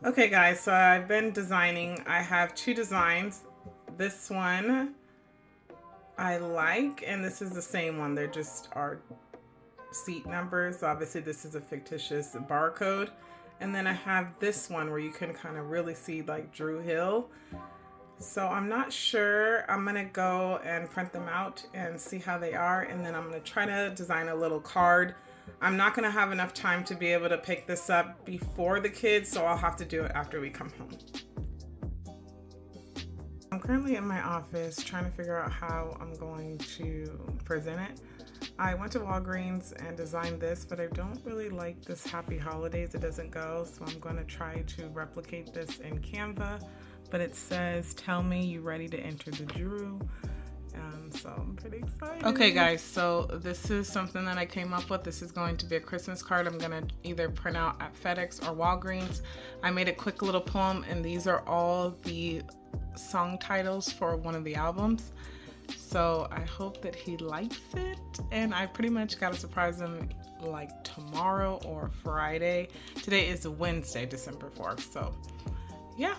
Okay guys, so I've been designing. I have two designs. This one I like, and this is the same one. They're just our seat numbers. Obviously this is a fictitious barcode. And then I have this one where you can kind of really see like Dru Hill. So I'm not sure. I'm gonna go and print them out and see how they are, and then I'm gonna try to design a little card. I'm not gonna have enough time to be able to pick this up before the kids, so I'll have to do it after we come home. I'm currently in my office trying to figure out how I'm going to present it. I went to Walgreens and designed this, but I don't really like this Happy Holidays. It doesn't go, so I'm going to try to replicate this in Canva. But it says, tell me you ready to enter the Dru. So I'm pretty excited. Okay guys, so this is something that I came up with. This is going to be a Christmas card. I'm gonna either print out at FedEx or Walgreens. I made a quick little poem, and these are all the song titles for one of the albums. So I hope that he likes it, and I pretty much gotta surprise him like tomorrow or Friday. Today is Wednesday, December 4th, so yeah.